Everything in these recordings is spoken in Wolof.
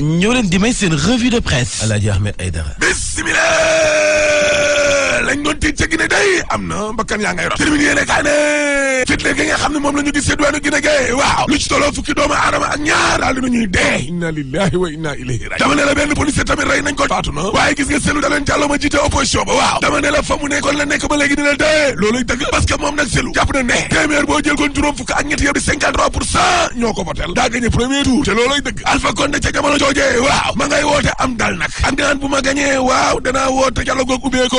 ñoo leen di may seen revue de presse Alaaji Ahmed Aïdara. bismillah lañ doon tiit ca Guinée day am na mbakkan yaa ngay rot terminé yéene kaay ne fitne gi nga xam ne moom la ñu gis seeduwaanu Guinée gay waaw lu ci tolloo fukki doomu aadama ak ñaar daal dina ñuy dee inna lillahi wa inna ilayhi raji'un dama ne la benn policier tamit rey nañ ko faatu na waaye gis nga Cellou Dalein Diallo ma jiite opposition ba waaw dama ne la fa mu nekkoon la nekk ba léegi dina dee looluy dëgg parce que moom nag Cellou jàpp na ne téeméer boo jël kon juróom fukk ak ñett yëpp di 53% ñoo ko votel daa gagné premier tour te looluy dëgg Alpha Condé ca jamono joojee waaw ma ngay woote am dal nag ak naan bu ma gagné waaw danaa woote dialogue ak ubbee ko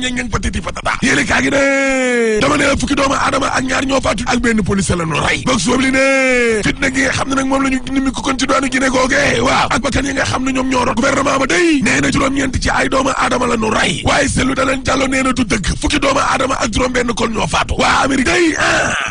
ñeng patiti patata yéene kaa gi ne dama ne la fukki doomu aadama ak ñaar ñoo faatu ak benn police la ñu rey boog soob li ne fitna gi nga xam ne nag moom la ñu nimi ko kon ci doonu Guinée googe waaw ak bakkan yi nga xam ne ñoom ñoo rot gouvernement ba day nee na juróom-ñeent ci ay doomu aadama la ñu rey waaye Cellou Dalein Diallo nee na du dëgg fukki doomu aadama ak juróom benn kon ñoo faatu waa Amérique day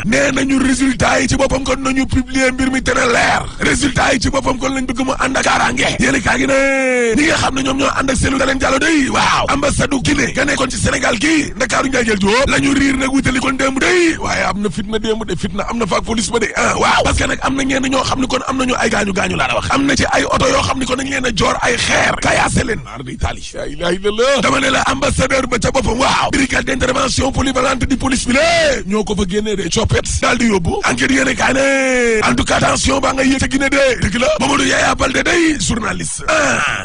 nee nañu résultat yi ci boppam kon nañu publier mbir mi te ne leer résultat yi ci boppam kon lañ bëgg mu ànd ak kaaraange yéene kaa gi ne ñi nga xam ne ñoom ñoo ànd ak Cellou Dalein Diallo day waaw ambassade du Guinée ga nekkoon ci Sénégal gi Ndakaaru Njaay jël Jóob la ñu riir nag wutali kon démb day waaye am na fitna démb de fitna am na faak police ba de waaw parce que nag am na ñenn ñoo xam ne kon am nañu ay gaañu laa la wax am na ci ay oto yoo xam ne kon dañ leen a joor ay xeer kayaase leen maar di tali la ilaha illallah dama ne la ambassadeur ba ca boppam waaw brigade d'intervention polyvalente di police bi lé ñoo ko fa génnee de coppet daal di yóbbu enquête yéene kaa ne en tout cas tension baa nga yéeg ca Guinée de dëgg la Mamadou Yaya Baldé day journaliste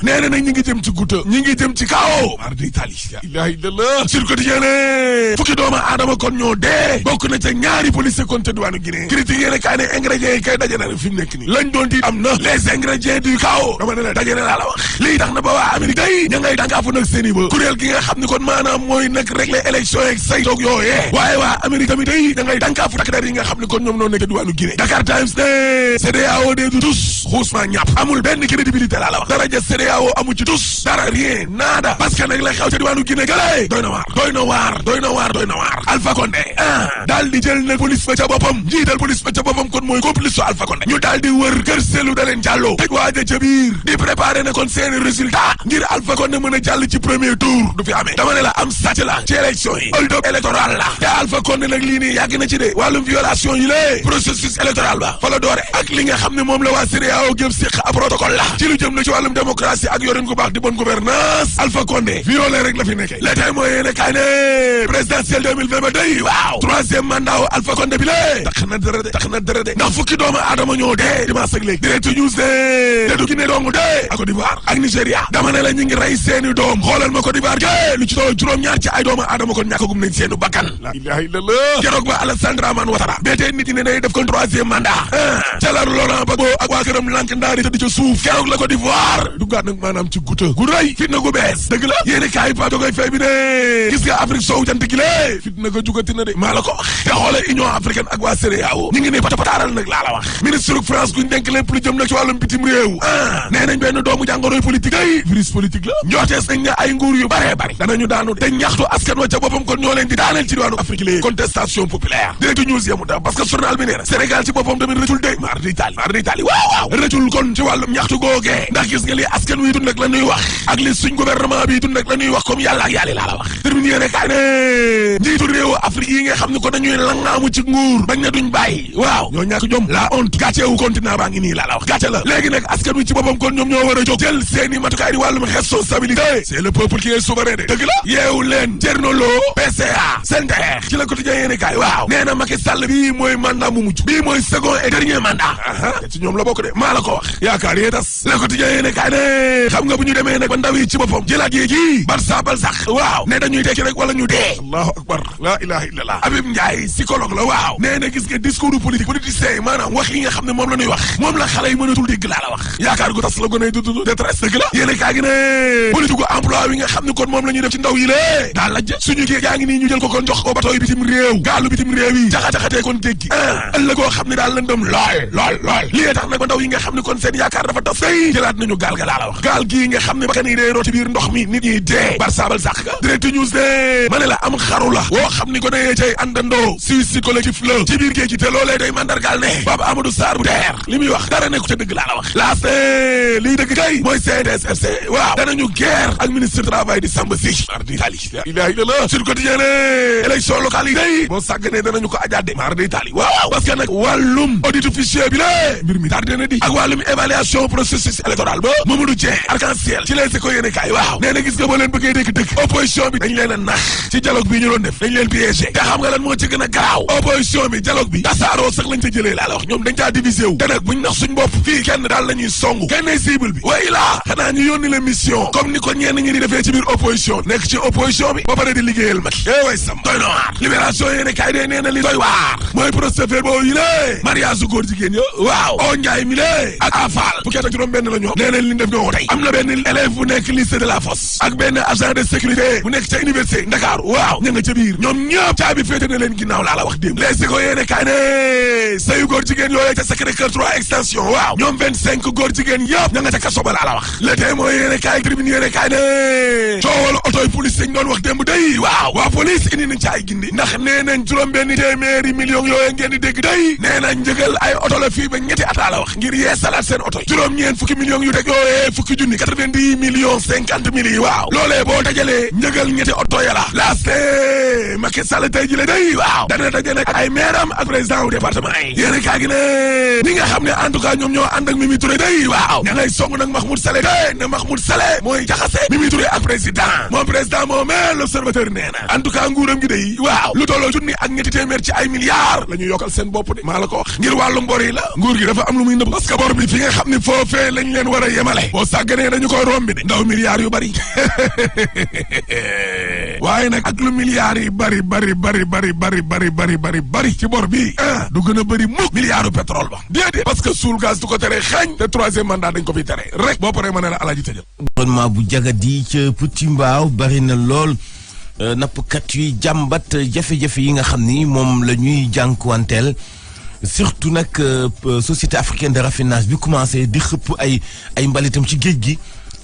nee na nag ñi ngi jëm ci gouta ñi ngi jëm ci kaw maar di tali la ilaha illallah sur quotidien ne fukki doomu aadama kon ñoo dee bokk na ca ñaari police kon ca diwaanu Guinée critique yéene kaa ne ingrédients yi kay daje na fi mu nekk nii lañ doon di am na les ingrédients du chaos dama ne la daje na laa la wax lii tax na ba waa Amérique day ña ngay dànkaafu nag seeni ba kuréel gi nga xam ni kon maanaam mooy nag régler élection yeeg say toog yooyee waaye waa Amérique tamit day ña ngay dànkaafu takk der yi nga xam ni kon ñoom noo nekk diwaanu Guinée Dakar Times ne CEDEAO de du tous xuusma ñàpp amul benn crédibilité laa la wax daraja CEDEAO amu ci tous dara rien nada parce que nag la xew ca diwaanu Guinée gale doy na waar Alpha Condé daal di jël nag police ba ca boppam njiital police ba ca boppam kon mooy complice su Alpha Condé ñu daal di wër kër Cellou Dalein Diallo tëj waaja ca biir di préparer na kon seeni résultat ngir Alpha Condé mën a jàll ci premier tour du fi amee dama ne la am sàcc la ci élection yi hold-up électoral la te Alpha Condé nag lii nii yàgg na ci de wàllum violation yi lée processus électoral ba fa la doore ak li nga xam ne moom la waa CEDEAO gëm siq a protocole la ci lu jëm na ci wàllum démocratie ak yorin gu baax di bonne gouvernance Alpha Condé violé rek la fi nekkee le tey mooy yéene kaay ne présidentielle 2020 ba day waaw troisième mandat wu Alpha Condé bi lée tax na dara de ndax fukki doomu aadama ñoo dee dimanche ak léegi direct news de te du Guinée dong de ak Côte d'Ivoire ak Nigéria dama ne la ñu ngi rey seeni doom xoolal ma Côte d'Ivoire ke lu ci toll juróom-ñaar ci ay doomu aadama kon ñàkkagum nañ seenu bakkan la ilaha illallah keroog ba Alassane Dramane Ouattara bétee nit ñi ne day def kon troisième mandat calar Laurent Gbagbo ak waa këram lànk ndaari tëdd ca suuf keroog la Côte d'Ivoire duggaat nag maanaam ci guta gu rëy fitna gu bees dëgg la yéeni kaay pa jogoy fay bi ne gis nga Afrique sowu jant gi lée fitna ga jugati na de maa la ko wax te xoole Union africaine ak waa CEDEAO ñu ngi ne pataaral nag laa la wax ministre France guñ denk lépp lu jëm nag ci wàllum bitim réew nee nañ benn doomu jàngoroy politique day virus politique la njootees nañ ne ay nguur yu bare bari danañu daanu te ñaxtu askan wa ca boppam kon ñoo leen di daaneel ci diwaanu Afrique lée contestation populaire direct news yamu da parce que journal bi nee na Sénégal ci boppam tamit rëccul de mar di tali waaw rëccul kon ci wàllum ñaxtu googee ndax gis nga li askan wi dund ak la ñuy wax ak li suñ gouvernement bi dund ak la ñuy wax comme yàlla ak yàlla laa la wax terminé ne kaay ne njiitu réew Afrique yi nga xam ne ko dañuy langaamu ci nguur bañ na duñ bàyyi waaw ñoo ñàkk jom la honte gàcceewu continent baa ngi nii laa la wax gàcce la léegi nag askan wi ci boppam kon ñoom ñoo war a jóg jël seeni matukaay di wàllum responsabilité c'est le peuple qui est souverain de dëgg la yeewu leen Thierno Lo PCA Sentex ci la quotidien yéene kaay waaw nee na Macky Sall bii mooy mandat mu mujj bii mooy second et dernier mandat ci ñoom la bokk de maa la ko wax yaakaar yee tas le quotidien yéene kaay ne xam nga bu ñu demee nag ba ndaw yi ci boppam jëlaat yi ji barsa bal sax waaw ne dañuy tekki rek wala ñu dee allahu akbar la ilaha illallah Habib Ndiaye psychologue la waaw nee na gis nga discours politique politicien yi maanaam wax yi nga xam ne moom la ñuy wax moom la xale yi mënatul dégg laa la wax yaakaar gu tas la gone dund détresse dëgg la yéene kaa gi ne politique gu emploi wi nga xam ne kon moom la ñuy def ci ndaw yi lée daa lajj suñu kii yaa ngi nii ñu jël ko kon jox ko bateau yi bitim réew gaalu bitim réew yi jaxa-jaxatee kon dégg ëllëgoo xam ne daal lëndëm lool lii tax nag ba ndaw yi nga xam ne kon seen yaakaar dafa tas tey jëlaat nañu gaal ga laa la wax gaal gii nga xam ne bakkan yi day root ci biir ndox mi nit ñi dee bar saabal sàq ga direct news de ma ne la am xaru la woo xam ni ko nayee cay àndandoo suicide collectif la ci biir géej gi te loolee day mandargaal ne Baba Amadou Sarr bu teer li muy wax dara nekku te dëgg laa la wax laast liy dëgg kay mooy CNTS/FC waaw danañu guerre ak ministre travail di Samba Sy mar di tali ilaha illallah sur quotidien élection locale yi day boo sàgganee danañu ko ajaade mar di tali waaw parce que nag wàllum audit fichier bi la mbir mi tardé na di ak wàllum évaluation processus électoral ba Mamadou Dieng arc-en-ciel ci Les Échos yéene kaay waaw nee na gis nga boo leen bëggee dëgg opposition bi dañ leen a nax ci dialogue bi ñu doon def dañ leen piégé te xam nga lan moo ci gën a garaaw opposition bi dialogue bi tasaaroo sax lañ ca jëlee laa la wax ñoom dañ caa divisé wu te nag buñ nax suñ bopp fii kenn daal la ñuy songu kenn cible bi way laa xanaa ñu yónni la mission comme ni ko ñenn ñi di defee ci biir opposition nekk ci opposition bi ba pare di liggéeyal Macky way sam doy na waar libération yéene kaay dee nee na li doy waar mooy procès boo yi lée mariage su góor jigéen yo waaw o Njaay mi lée ak Afal fukki at ak juróom benn la ñoo nee nañ li def ñoo ko tey am na benn élève bu nekk lycée de la Fosse ak benn agent de sécurité bu nekk ca université Ndakaaru waaw ña nga ca biir ñoom ñëpp caabi féete na leen ginnaaw laa la wax démb Les Échos yéene kaay ne sayu góor jigéen yooyee ca Sacré-Cœur 3 extension waaw ñoom 25 góor jigéen yëpp ña nga ca kaso ba laa la wax Le Témoin yéene kaay Tribune yéene kaay ne coowal otoy police dañ doon wax démb day waaw waa police indi nañ ca ay gindi ndax nee nañ juróom benn téeméeri millions yooyee ngeen di dégg day nee nañ njëgal ay oto la fii ba ñetti at laa la wax ngir yee salaat seen oto yi juróom ñeen fukki millions yu teg yooyee fukki junni 90 millions 50 mille yi waaw loolee boo dajalee njëgal ñetti oto ya la laaste Macky Sall tey ji le day waaw dana daje nag ay maire am ak président wu département yi yéen kaa gi ne ñi nga xam ne en tout cas ñoom ñoo ànd ak Mimi Touré day waaw ña ngay song nag Mahmoud Saleh day ne Mahmoud Saleh mooy jaxase Mimi Touré ak président moom président moo mais l'observateur nee na en tout cas nguuram gi day waaw lu tolloo junni ak ñetti téeméer ci ay milliards la ñu yokkal seen bopp de maa la ko wax ngir wàllum bor yi la nguur gi dafa am lu muy nëbb parce que bor bi fi nga xam ne foofee lañ leen war a yemale boo sàgganee dañu koy rombi de ndaw milliards yu bari waaye nag ak lu milliards yi bari ci bor bi du gën a bari mukk milliards pétrole ba déedéet parce que suul gaz du ko tere xañ te troisième mandat dañ ko fi tere rek boo paree ma ne la alaaji tëjal gouvernement bu jagadi ca Petit Mbaaw bari na lool nappkat yuy jàmbat jafe-jafe yi nga xam ni moom la ñuy jànkuwanteel surtout nag société africaine de raffinage bi commencé di xëpp ay mbalitam ci géej gi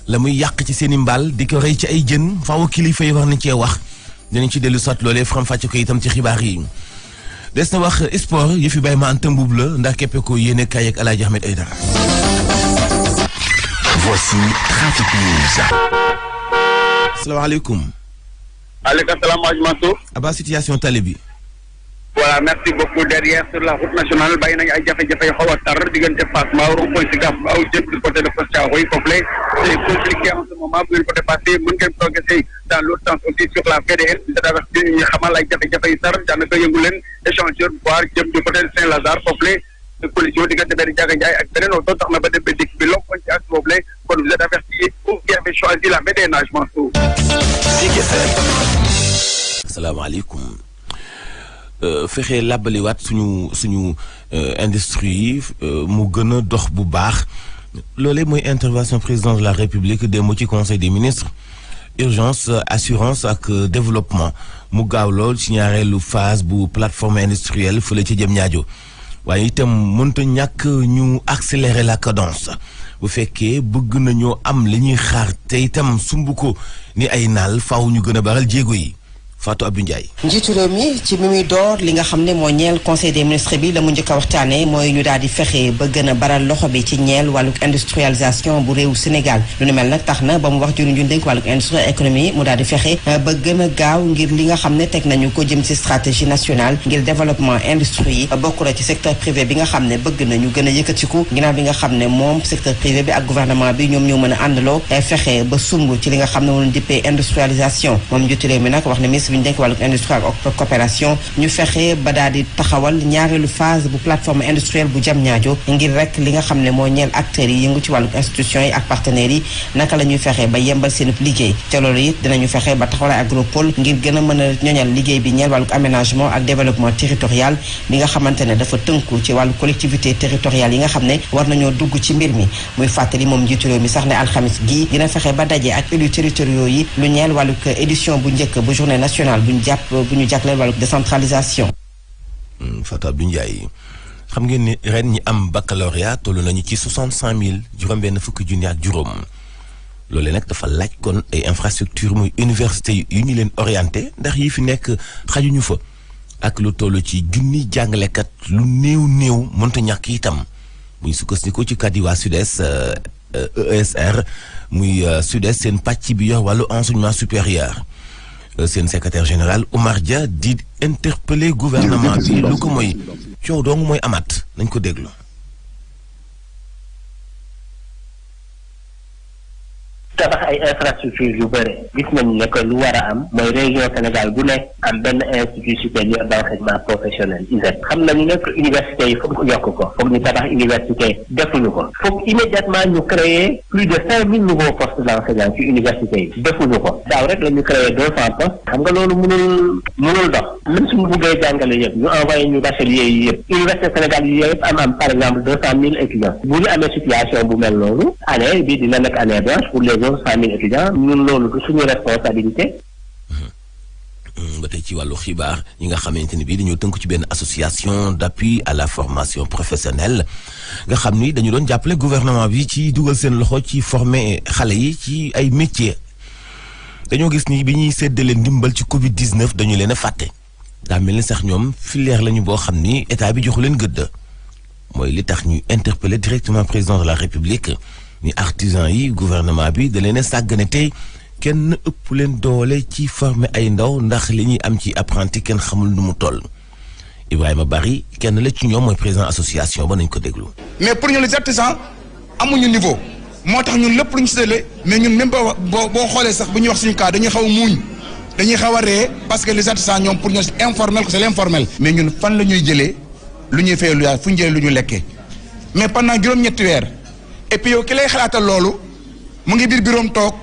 la muy yàq ci seen i mbaal di ko rey ci ay jën faaw kilifa yi war nañ cee wax dinañ ci dellu sot loolee faram fàcce ko itam ci xibaar yi des na wax sport yi fi bàyyi ma an tëmbub la ndax képpe ko yéene kaay ak Alaaji Ahmed Aïdara. Voici Trafic News. asalaamaaleykum. Aleykum salaam Mansour. Aba situation tali bi. Voilà, merci beaucoup. Derrière sur la route nationale bàyyi nañu ay jafe-jafe yu xaw a tar diggante Fass Mbao rond-point Sicap Mbao jëm du côté de Fass Thiaroye complet c'est compliqué en ce moment bu ngeen ko dépassé mën ngeen progresser dans l'autre sens aussi sur la VDN di traversé ñu xamal ay jafe-jafe yu tar daanaka yëngu leen échangeur bu baax jëm du côté de Saint-Lazare complet de collision diggante benn Ndiaga Ndiaye ak beneen oto tax na ba dem ba dikk bi lompoñ ci ak boobu kon vous êtes avertis pour qui avez choisi la VDN Mansour. asalaamaaleykum. fexe làbbaliwaat suñu industrie mu gën a dox bu baax loolee mooy intervention président de la république démb ci conseil des ministres urgence assurance ak développement mu gaaw lool ci ñaareelu phase bu plateforme industrielle fële ci jëm ñaajo waaye itam mënta ñàkk ñu accélérer la cadence bu fekkee bëgg nañoo am li ñuy xaar te itam sumb ko ni ay naal faaw ñu gën a baral jéego yi Fatou Abdou Ndiaye. njiitu réew mi ci mi muy door li nga xam ne moo ñeel conseil des ministres bi la mu njëkk a waxtaanee mooy ñu daal di fexe ba gën a baral loxo bi ci ñeel wàllug industrialisation bu réewu Sénégal lu ni mel nag tax na ba mu wax jëriñ ñu dénk wàllug industrie économie mu daal di fexe ba gën a gaaw ngir li nga xam ne teg nañu ko jëm ci stratégie nationale ngir développement industrie yi bokk na ci secteur privé bi nga xam ne bëgg nañu gën a yëkkatiku ginnaaw bi nga xam ne moom secteur privé bi ak gouvernement bi ñoom ñoo mën a àndaloo fexe ba sumb ci li nga xam ne moom dippee industrialisation moom njiitu réew mi nag wax ne bi ñu denk wàllu industrie ak coopération ñu fexe ba daal di taxawal ñaareelu phase bu plateforme industrielle bu Diamniadio ngir rek li nga xam ne moo ñeel acteurs yi yëngu ci wàllu institutions yi ak partenaires yi naka la ñuy fexe ba yembal seen liggéey te loolu it dinañu fexe ba taxawal ay agropole ngir gën a mën a ñoñal liggéey bi ñeel wàllu aménagement ak développement territorial bi nga xamante ne dafa tënku ci wàllu collectivité territoriale yi nga xam ne war nañoo dugg ci mbir mi muy fàttali moom njiitu réew mi sax ne alxamis gii dina fexe ba daje ak élus territoriaux yi lu ñeel wàllu édition bu njëkk bu journée nationale bu ñu jagleel wàllu décentralisation. Fatou Abdou Ndiaye xam ngeen ni ren ñi am baccalauréat tollu nañu ci 65 000 juróom-benn fukki junni ak juróom loolu nag dafa laaj kon ay infrastructure muy université yu ñu leen orienté ndax yi fi nekk xajuñu fa ak lu toll ci junni jàngalekat lu néew mënta ñàkk itam muy sukkandiku ci kàddu waa SUDES ESR muy SUDES seen pàcc bi yor wàllu enseignement supérieur seen secrétaire général Oumar Dia di interpeller gouvernement bi lu ko mooy coow dong mooy amaat nañ ko déglu. tabax ay infrastructure yu bëri gis nañu ne que lu war a am mooy région Sénégal bu nekk am benn institut supérieur d'enseignement professionnel ISEP xam nañu ne que université yi foog ñu yokk ko foog ñu tabax université defuñu ko foog immédiatement ñu créer plus de 5000 nouveaux postes d'enseignants ci université yi defuñu ko daaw rek la ñu créer 200 postes xam nga loolu mënul dox même suñu buggee jàngale yëpp ñu envoyé ñu bachelier yi yëpp université Sénégal yi yëpp am par exemple 200 000 étudiants bu ñu amee situation bu mel noonu année bi dina nekk année blanche pour les 100 000 étudiants ñun loolu du suñu responsabilité. ba tey ci wàllu xibaar yi nga xamante ni bii dañoo tënk ci benn association d'appui à la formation professionnelle nga xam ni dañu doon jàppale gouvernement bi ci dugal seen loxo ci former xale yi ci ay métiers dañoo gis ni bi ñuy séddale ndimbal ci Covid 19 dañu leen a fàtte daa mel ni sax ñoom filière lañu boo xam ni état bi joxu leen gëdd mooy li tax ñuy interpeller directement président de la République. ni artisan yi gouvernement bi da leen a sàggane tey kenn ëpp leen doole ci former ay ndaw ndax li ñuy am ci apprenti kenn xamul nu mu toll Ibrahima Bari kenn la ci ñoom mooy président association ba nañ ko déglu. mais pour ñu les artisans amuñu niveau moo tax ñun lépp lu ñu séddale mais ñun même boo xoolee sax bu ñuy wax suñu cas dañuy xaw a muuñ dañuy xaw a ree parce que les artisans ñoom pour ñoom c'est informel que c'est l'informel. mais ñun fan la ñuy jëlee lu ñuy fay lu yaay fu ñu jëlee lu ñu lekkee mais pendant juróom-ñetti weer. et puis yow ki lay xalaatal loolu mu ngi biir bureau toog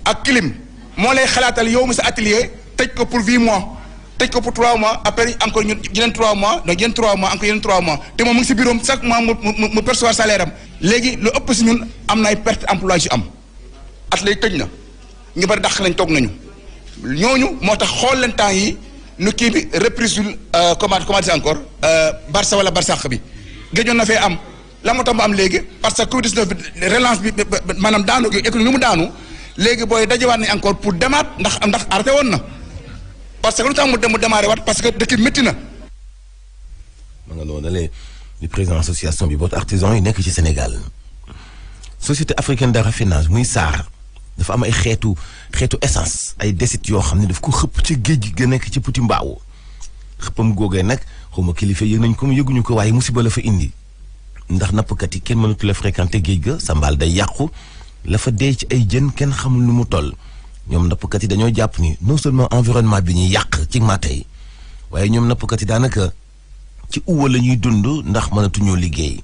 ak clim moo lay xalaatal yow mi sa atelier tëj ko pour 8 mois tëj ko pour 3 mois après encore ñu yeneen 3 mois donc yeneen 3 mois encore yeneen 3 mois te moom mu ngi si bureau chaque mois mu percevoir salaire am léegi lu ëpp si ñun am na ay perte emploi yu si am atelier tëj na ñu bari dàq lañ toog nañu ñooñu moo tax xool leen temps yi nu kii bi reprise comment dire encore Barça wala Barsàq bi géejoon na fee am. la moo tax mu am léegi parce que Covid-19 bi relance bi maanaam daanu économie ni mu daanu léegi booy dajewaat nañ encore pour demaat ndax arrêté woon na parce que lu tax mu démarré waat parce que dëkk métti na. ma nga noonu la di président association bi boot artisan yi nekk ci Sénégal société africaine de raffinage muy SAR dafa am ay xeetu essence ay desit yoo xam ne daf ko xëpp ci géej gi ga nekk ci Petit Mbaaw xëppam googee nag xawma kilifa yëg nañ ko mu yëguñu ko waaye musiba la fa indi. ndax nappkat yi kenn mënatu la fréquenter géej ga sa mbaal day yàqu la fa dee ci ay jën kenn xamul nu mu toll ñoom nappkat yi dañoo jàpp ni non seulement environnement bi ñuy yàq ci mattay waaye ñoom nappkat yi daanaka ci uwa la ñuy dund ndax mënatuñoo liggéey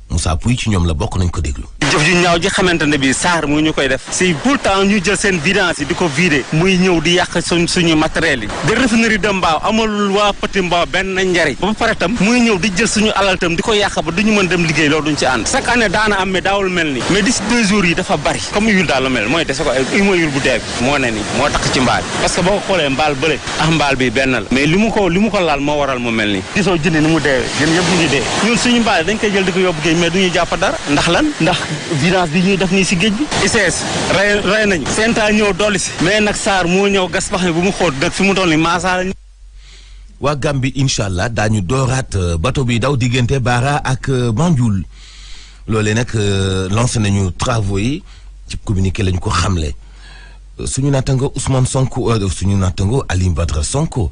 Moussa Pouy ci ñoom la bokk nañ ko déglu. jëf ju ñaaw ji xamante ne bii SAR mu ñu koy def si tout le temps ñu jël seen vidange yi di ko vider muy ñëw di yàq suñu matériel yi de raffinerie de Mbao amul waa Petit Mbao benn njariñ ba pare tam muy ñëw di jël suñu alal tam di ko yàq ba duñu mën dem liggéey loolu duñ ci ànd chaque année daana am mais daawul mel ni mais d'ici 2 jours yi dafa bari comme yul daal la mel mooy dese ko mooy yul bu dee moo ne ni moo tax ci mbaal parce que boo ko xoolee mbaal bële ak mbaal bi benn la mais li mu ko laal moo waral mu mel ni gisoo jënd ni mu deewee jën yëpp ñu ngi dee ñun suñu mbaal dañ koy jël di ko yóbbu géej mais duñu jàpp dara ndax lan ndax vidange bi ñuy def nii si géej bi ICS rey nañu senta ñëw dolli si mais nag SAR moo ñëw gas pax mi bu mu xóot dëkk fi mu toll ni maasaa la waa Gambie incha allah daañu dooraat bateau bi daw diggante Bara ak Banjul loolee nag lancé nañu travaux yi ci communiqué lañu ko xamle suñu naataango Ousmane Sonko suñu naataango Alioune Badara Sonko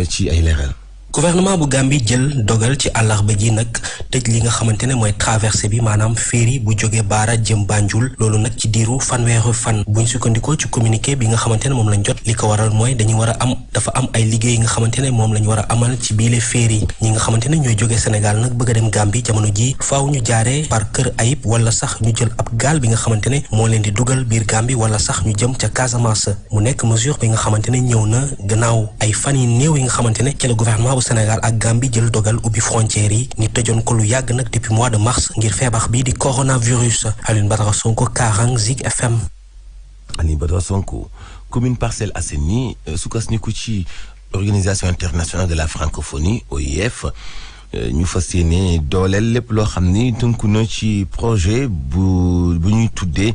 ci ay leeral. gouvernement bu Gambie jël dogal ci àllarba ji nag tëj li nga xamante ne mooy traversée bi maanaam ferry bu jóge Baara jëm Banjul loolu nag ci diiru fanweeru fan buñ sukkandikoo ci communiqué bi nga xamante ne moom lañ jot li ko waral mooy dañu war a am dafa am ay liggéey yi nga xamante ne moom lañ war a amal ci biile ferry ñi nga xamante ne ñooy jóge Sénégal nag bëgg a dem Gambie jamono ji faaw ñu jaaree par Kër Ayib wala sax ñu jël ab gaal bi nga xamante ne moo leen di dugal biir Gambie wala sax ñu jëm ca Casamance mu nekk mesure bi nga xamante ne ñëw na gannaaw ay fan yi néew yi nga xamante ne ci la gouvernement Sénégal ak Gambie jël dogal ubbi frontières yi ni tëjoon ko lu yàgg nag depuis mois de mars ngir feebar bii di coronavirus. Alioune Badara Sonko Karang Zik FM. Alioune Badara Sonko commune Parcelles Assainies sukkandiku ci organisation internationale de la francophonie OIF ñu fas yéene dooleel lépp loo xam ni tënku na ci projet bu ñuy tuddee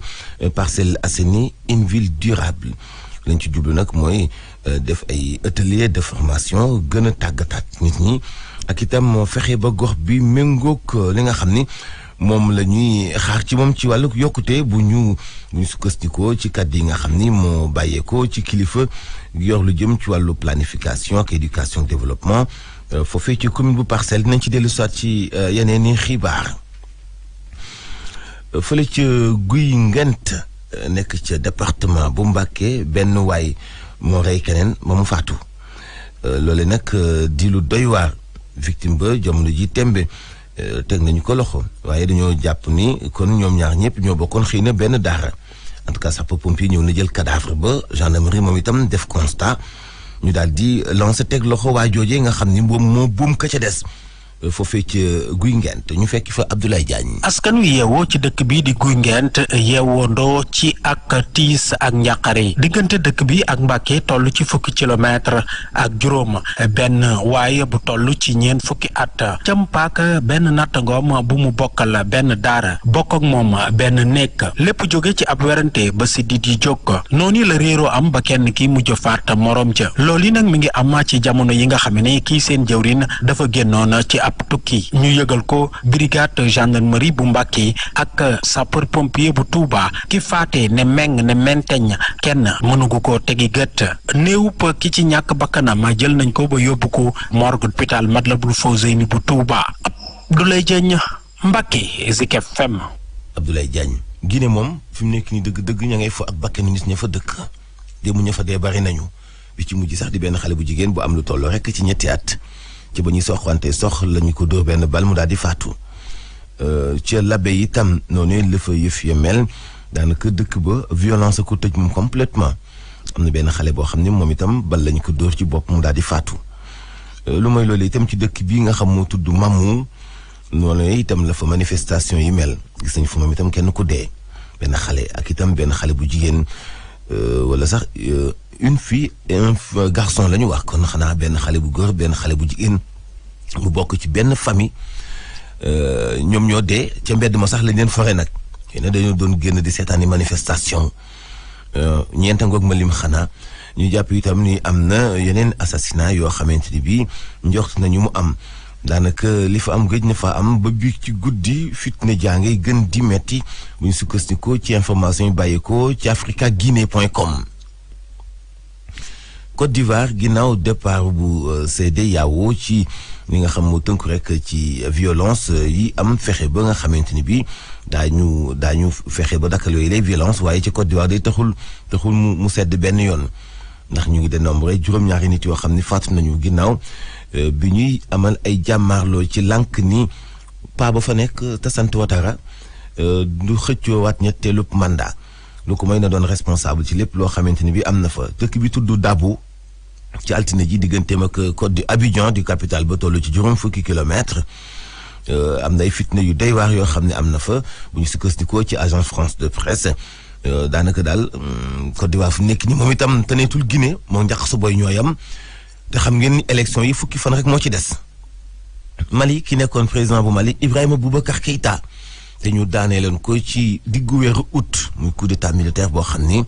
Parcelles Assainies une ville durable. lañ ci jublu nag mooy def ay atelier de formation gën a tàggataat nit ñi ak itam fexe ba gox bi méngoog li nga xam ni moom la ñuy xaar ci moom ci wàllu yokkute bu ñu sukkandikoo ci kàddu yi nga xam ni moo bàyyeekoo ci kilifa yor lu jëm ci wàllu planification ak éducation développement foofee ci commune bu Parcelles dinañ ci dellu soit ci yeneen i xibaar. fële ca Guy Ngent nekk ca département bu Mbacké benn waay moo rey keneen ba mu faatu loole nag di lu doy waar victime ba jamono ji tembe teg nañu ko loxo waaye dañoo jàpp ni kon ñoom ñaar ñëpp ñoo bokkoon xëy na benn daara en tout cas sapeurs-pompiers ñëw na jël cadavre ba gendarmerie moom itam def constat ñu daal di lancé teg loxo waa joojee nga xam ni moom moo buum ka ca des foofee ci Guy Ngent ñu fekk fa Abdoulaye Diagne. askan wi yeewoo ci dëkk bi di Guy Ngent yeewoondoo ci ak tiis ak njàqare diggante dëkk bi ak Mbàkke toll ci 10 kilomètre ak juróom benn waaye bu toll ci 40 at càmpaak benn nattangoom bu mu bokkal benn daara bokk ak moom benn nekk lépp jóge ci ab werante ba si di jóg noonu la réeroo am ba kenn ki mujj faat morom ja loolu nag mi ngi am ci jamono yi nga xam ne kii seen jëwrin dafa génnoon ci ab tukki ñu yëgal ko brigade gendarmerie bu Mbàkke ak sapeur pompier bu Touba ki faate ne meng ne menteñ kenn mënugu ko tegi gët néewup ki ci ñàkk bakkanam jël nañ ko ba yóbbu ko morgue hôpital Matlaboul Fawzeyni bu Touba. Abdoulaye Diagne Mbàkke Zik FM. Abdoulaye Diagne Guinée moom fi mu nekk nii dëgg-dëgg ña ngay fa ak bakkanu nit ña fa dëkk démb ña fa dee bari nañu bi ci mujj sax di benn xale bu jigéen bu am lu toll rekk ci 2 at ci ba ñuy soxwante lañu ko dóor benn bal mu daal di faatu ca Labé itam noonu la fa yëf ya mel daanaka dëkk ba violence ko tëj moom complètement am na benn xale boo xam ne moom itam bal lañu ko dóor ci bopp mu daal di faatu lu mooy loolu itam ci dëkk bii nga xam moo tudd Mamou noonu itam la fa manifestation yi mel gis nañu fa moom itam kenn ku dee benn xale ak itam benn xale bu jigéen wala sax une fille et un garçon la ñu wax kon xanaa benn xale bu góor benn xale bu jigéen bu bokk ci benn famille ñoom ñoo dee ca mbedd ma sax lañ leen fore nag xëy na dañoo doon génn di seetaani manifestation ñeenta ngoog ma lim xanaa ñu jàpp itam ni am na yeneen assassinat yoo xamante ni bii njort nañu mu am daanaka li fa am gëj na fa am ba bi ci guddi fitna jàngay gën di metti bu ñu sukkandikoo ci information yi bàyyeekoo ci africaguinée.com. Côte d'Ivoire ginnaaw départ bu CEDEAO ci li nga xam moo tënk rek ci violence yi am fexe ba nga xamante ni bii daañu fexe ba dakkal yooyu les violences waaye ci Côte d'Ivoire day taxul mu sedd benn yoon ndax ñu ngi dénombré juróom-ñaari nit yoo xam ni faatu nañu ginnaaw bi ñuy amal ay jàmmaarloo ci lànk ni paa ba fa nekk te sant Ouattara du xëccoowaat ñetteelu mandat lu ko may na doon responsable ci lépp loo xamante ni bi am na fa dëkk bi tudd Dabo ci altine ji digganteem ak Côte d'Abidjan du capitale ba toll ci 40 kilomètres am na ay fitna yu doy waar yoo xam ne am na fa bu ñu sukkandikoo ci agence France de presse daanaka daal Côte d'Ivoire fu nekk ni moom itam teneetul Guinée moo njaq sa boy ñooyam te xam ngeen ni élection yi fukki fan rek moo ci des Mali ki nekkoon président bu Mali Ibrahima Boubacar Keïta te ñu daanee leen ko ci diggu weeru août muy coup d'état militaire boo xam ni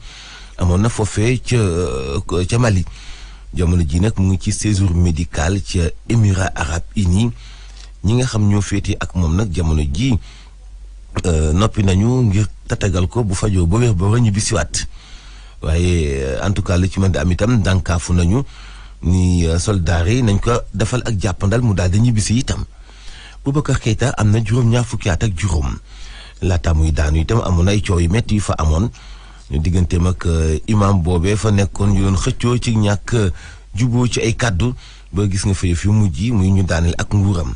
amoon na foofee ca Mali jamono ji nag mu ngi ci séjour médical ca Émirats arabes unis ñi nga xam ñoo féete ak moom nag jamono ji noppi nañu ngir tatagal ko bu fajoo ba wér ba ñu bisiwaat waaye en tout cas li ci mën di am itam dànkaafu nañu ni soldats yi nañ ko defal ak jàppandal mu daal di ñibbisi itam Boubacar Keïta am na juróom-ñaar fukki at ak juróom laata muy daanu itam amoon ay coow yu métti yu fa amoon ñu digganteem ak imam boobee fa nekkoon ñu doon xëccoo ci ñàkk juboo ci ay kàddu ba gis nga fa yëf yu mujj muy ñu daaneel ak nguuram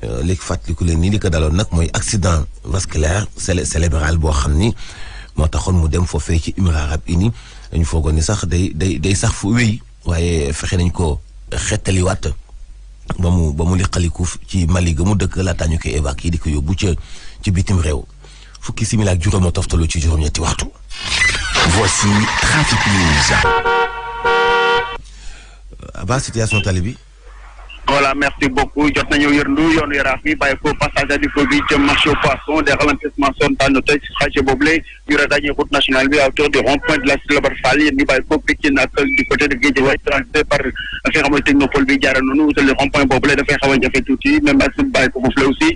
léegi fàttaliku leen nii li ko daloon nag mooy accident vasculaire cérébral boo xam ni moo taxoon mu dem foofee ci Émirats arabes unis dañu foogoon ni sax day sax fu wéy waaye fexe nañ ko xettaliwaat ba mu liqaliku ci Mali ga mu dëkk laataa ñu koy évacuer di ko yóbbu ci bitim réew fukki simila ak juróom a toftalu ci juróom-ñetti waxtu. Voici Trafic News. Aba situation tali bi. Voilà, merci beaucoup. Jot nañu yërndu yoonu Yaraax bi bàyyi ko passage à niveau bi jëm marché aux poissons. Des ralentissements sont à noter ci trajet boobule ñu regagné route nationale bi à hauteur du rond-point de la Cité Lobatt Fall yéen ñi bàyyi ko Pikine ak du côté de Guédiawaye transité par fi nga xam ne technopole bi jaare noonu wutal le rond-point boobule dafay xaw a jafe tuuti même ak bàyyi ko foofu la aussi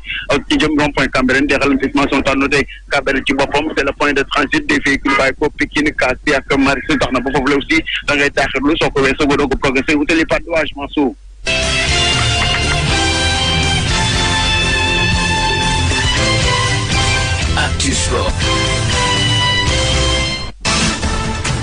ci jëm rond-point Cambérène des ralentissements sont à noter Cambérène ci boppam c'est le point de transit des véhicules bàyyi ko Pikine Kassi ak Maristes tax na ba foofu la aussi da ngay taaxirlu soo ko weesoo ba doog a progressé wutali pas douage Mansour.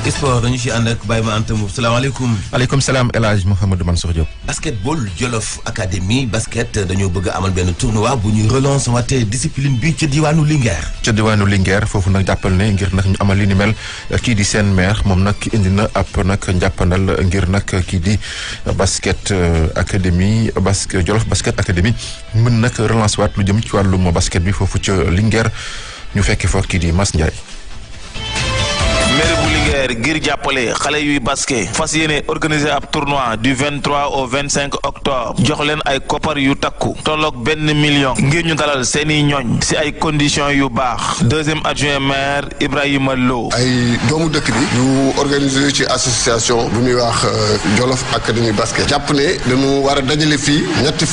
Sport dañu ci ànd ak Baye Ma Anta Mbow salaamaaleykum. maaleykum salaam El Hadj Mouhamadou Mansour Diop. basketball Jolof Academy basket dañoo bëgg a amal benn tournoi bu ñuy relancer waatee discipline bi ca diwaanu Linguère. ca diwaanu Linguère foofu nag jàppal ne ngir nag ñu amal li ni mel kii di seen maire moom nag indi na ab nag njàppandal ngir nag kii di basket académie Jolof basket académie mën nag relancer waat lu jëm ci wàllum basket bi foofu ca Linguère ñu fekkee fa kii di Mass Ndiaye. maire bu Linguère ngir jàppale xale yuy basket fas yéene organiser ab tournoi du 23 au 25 octobre jox leen ay koppar yu takku tolloog 1 million ngir ñu dalal seeni ñooñ si ay conditions yu baax deuxième adjoint maire Ibrahima Lo. ay doomu dëkk bi ñu organiser ci association bu ñuy wax Jolof Académie basket jàpp ne dañu war a dajale fii ñeenti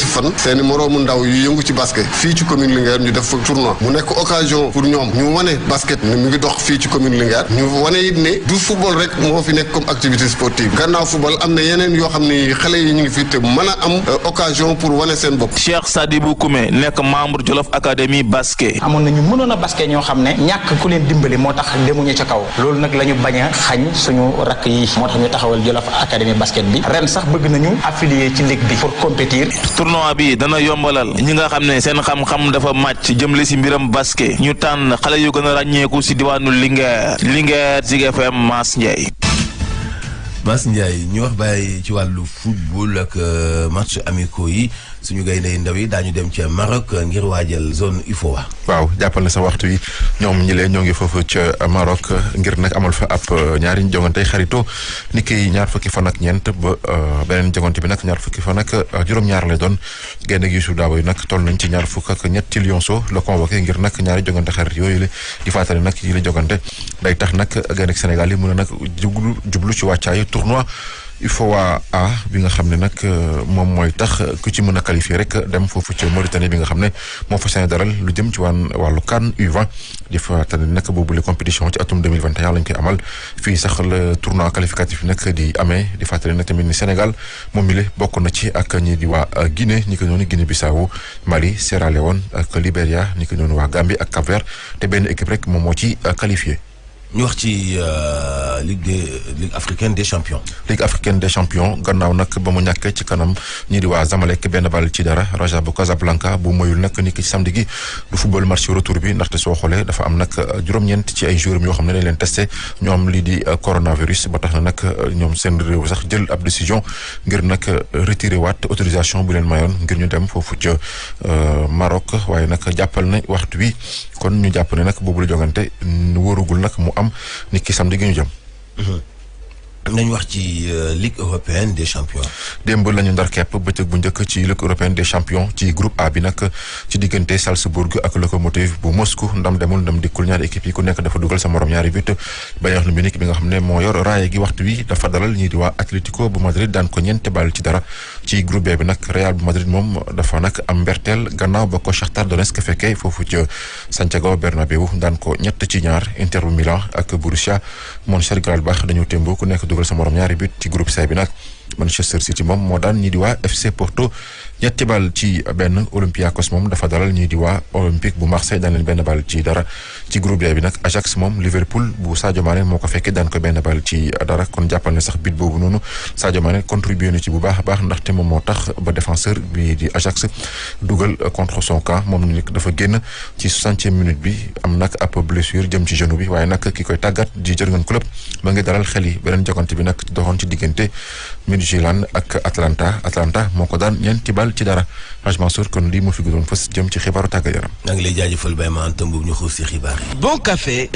fan seeni moroomu ndaw yu yëngu ci basket fii ci commune Linguère ñu def fa tournoi mu nekk occasion pour ñoom ñu wane basket ne mu ngi dox fii ci commune Linguère ñu wane it ne du football rek moo fi nekk comme activité sportive gannaaw football am na yeneen yoo xam ni xale yi ñu ngi fi te mën a am occasion pour wane seen bopp. Cheikh Sadibou Koumé nekk membre Jolof Académie basket. amoon na ñu mënoon a basket ñoo xam ne ñàkk ku leen dimbali moo tax demuñu ca kaw loolu nag la ñu bañ a xañ suñu rakk yi moo tax ñu taxawal Jolof Académie basket bi ren sax bëgg nañu affilier ci ligue bi pour compétir. tournoi bi dana yombalal ñi nga xam ne seen xam-xam dafa màcc jëmle si mbiram basket ñu tànn xale yu gën a ràññeeku si diwaanu Linguère Zik FM Mass Ndiaye. Mass Ndiaye ñu wax bàyyi ci wàllu football ak match amicaux yi suñu gaynde ndaw yi daañu dem ca Maroc ngir waajal zone UFOA. waaw jàppal na sa waxtu yi ñoom ñi lee ñoo ngi foofu ca Maroc ngir nag amal fa ab ñaari jongante xarito ni ki ñaar fukki fan ak ñeent ba beneen jongante bi nag ñaar fukki fan ak juróom-ñaar lay doon gaynde gi Youssouf Dabo yi nag toll nañ ci ñaar fukk ak ñetti lionceaux la convoqué ngir nag ñaari jongante xarit yooyu la di fàttali nag yi la jongante day tax nag gaynde Sénégal yi mën a nag jublu ci wàccaayu tournoi UFOA A bi nga xam ne nag moom mooy tax ku ci mën a qualifier rek dem foofu ca Mauritanie bi nga xam ne moo fa seen daral lu jëm ci wàllu CAN U20 di fàttali nag boobule compétition ci atum 2021 lañ koy amal fii sax le tournoi qualificatif nag di amee di fàttali nag tamit ni Sénégal moom mi le bokk na ci ak ñi di waa Guinée ñi ko noonu Guinée Bissau Mali Sierra Leone ak Libéria ñi ko noonu waa Gambie ak Cap-Vert te benn équipe rek moom moo ci qualifié. ñu wax ci Ligue africaine des champions. Ligue africaine des champions gannaaw nag ba mu ñàkkee ci kanam ñii di waa Zamalek benn bal ci dara Raja bu Casablanca bu moyul nag ni ki ci samedi gi du football match retour bi ndaxte soo xoolee dafa am nag juróom-ñeent ci ay joueurs yoo xam ne dañ leen testé ñoom lii di coronavirus ba tax na nag ñoom seen réew sax jël ab décision ngir nag retiré waat autorisation bu leen mayoon ngir ñu dem foofu ca Maroc waaye nag jàppal na waxtu wi kon ñu jàpp ne nag boobu la jongante wóorugul nag mu am nit ki samedi gi ñu jëm. nañu wax ci Ligue européenne des champions. démb la ñu ndar kepp bëccëg bu njëkk ci Ligue européenne des champions ci groupe A bi nag ci diggante Salzbourg ak Lokomotiv bu Moscou ndam demul ndam dikkul ñaari équipe yi ku nekk dafa dugal sa morom ñaari but Bayern Munich bi nga xam ne moo yor raaya gi waxtu wi dafa dalal ñii di waa Atlético bu Madrid daan ko ñeenti bal ci dara ci groupe B bi nag Real bu Madrid moom dafa nag am mberteel gannaaw ba ko Shakhtar Donetsk fekkee foofu ci Santiago Bernabéu daan ko 3-2 Inter bu Milan ak Borussia Mönchengladbach dañu témboo ku nekk dugal sa morom ñaari but ci groupe C bi nag Manchester City moom moo daan ñii di waa FC Porto 3-1 Olympiakos moom dafa dalal ñii di waa Olympique bu Marseille daan leen benn bal ci dara ci groupe D bi nag Ajax moom Liverpool bu Sadio Mané moo ko fekkee daan ko benn bal ci dara kon jàppal ne sax bit boobu noonu Sadio Mané contribué na ci bu baax a baax ndaxte moom moo tax ba défenseur bi di Ajax dugal contre son camp moom nag dafa génn ci 60e minute bi am nag ab blessure jëm ci genou bi waaye nag ki koy tàggat di Jürgen Klopp ba ngi dalal xel yi beneen jogante bi nag doxoon ci diggante Midtjylland ak Atlanta moo ko daan 4-0 Hadj Mansour kon lii moo fi gënoon fës jëm ci xibaaru tàggat yaram. maa ngi lay jaajëfal Baye Ma Anta Mbow ñu xuus si xibaar yi. Bon café